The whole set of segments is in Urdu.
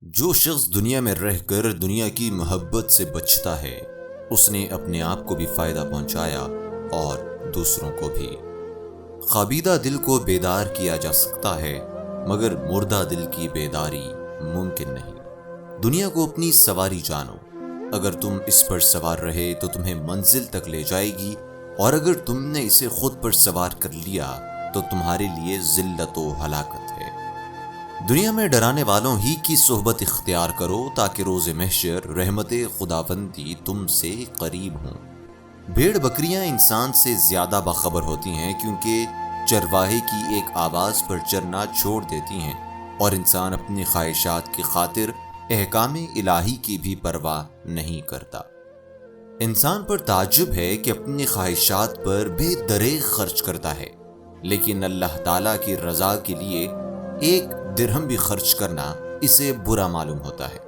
جو شخص دنیا میں رہ کر دنیا کی محبت سے بچتا ہے اس نے اپنے آپ کو بھی فائدہ پہنچایا اور دوسروں کو بھی۔ خوابیدہ دل کو بیدار کیا جا سکتا ہے مگر مردہ دل کی بیداری ممکن نہیں۔ دنیا کو اپنی سواری جانو، اگر تم اس پر سوار رہے تو تمہیں منزل تک لے جائے گی، اور اگر تم نے اسے خود پر سوار کر لیا تو تمہارے لیے ذلت و ہلاکت ہے۔ دنیا میں ڈرانے والوں ہی کی صحبت اختیار کرو تاکہ روز محشر رحمت خداوندی تم سے قریب ہوں۔ بھیڑ بکریاں انسان سے زیادہ باخبر ہوتی ہیں کیونکہ چرواہے کی ایک آواز پر چرنا چھوڑ دیتی ہیں، اور انسان اپنی خواہشات کی خاطر احکام الہی کی بھی پرواہ نہیں کرتا۔ انسان پر تعجب ہے کہ اپنی خواہشات پر بے دریغ خرچ کرتا ہے، لیکن اللہ تعالیٰ کی رضا کے لیے ایک درہم بھی خرچ کرنا اسے برا معلوم ہوتا ہے،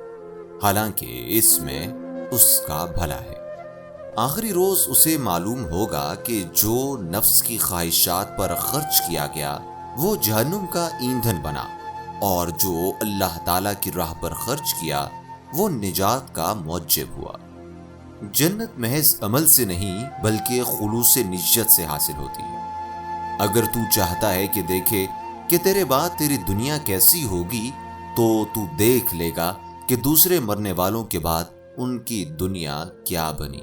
حالانکہ اس میں اس کا بھلا ہے۔ آخری روز اسے معلوم ہوگا کہ جو نفس کی خواہشات پر خرچ کیا گیا وہ جہنم کا ایندھن بنا، اور جو اللہ تعالیٰ کی راہ پر خرچ کیا وہ نجات کا موجب ہوا۔ جنت محض عمل سے نہیں بلکہ خلوص نیت سے حاصل ہوتی ہے۔ اگر تو چاہتا ہے کہ دیکھے کہ تیرے بعد تیری دنیا کیسی ہوگی تو دیکھ لے گا کہ دوسرے مرنے والوں کے بعد ان کی دنیا کیا بنی۔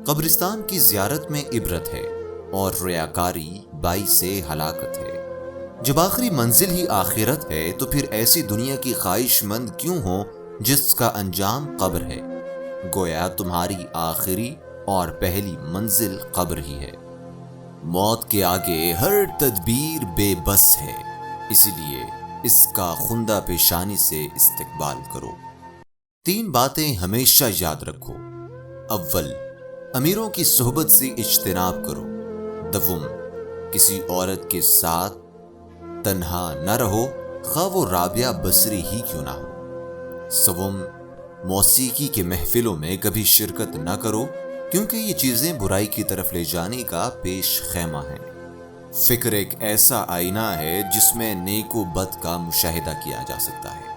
قبرستان کی زیارت میں عبرت ہے اور ریاکاری باعث ہلاکت ہے۔ جب آخری منزل ہی آخرت ہے تو پھر ایسی دنیا کی خواہش مند کیوں ہو جس کا انجام قبر ہے؟ گویا تمہاری آخری اور پہلی منزل قبر ہی ہے۔ موت کے آگے ہر تدبیر بے بس ہے، اسی لیے اس کا خندہ پیشانی سے استقبال کرو۔ 3 باتیں ہمیشہ یاد رکھو۔ اول، امیروں کی صحبت سے اجتناب کرو۔ دوم، کسی عورت کے ساتھ تنہا نہ رہو خواہ وہ رابعہ بصری ہی کیوں نہ ہو۔ سوم، موسیقی کے محفلوں میں کبھی شرکت نہ کرو کیونکہ یہ چیزیں برائی کی طرف لے جانے کا پیش خیمہ ہیں۔ فکر ایک ایسا آئینہ ہے جس میں نیک و بد کا مشاہدہ کیا جا سکتا ہے۔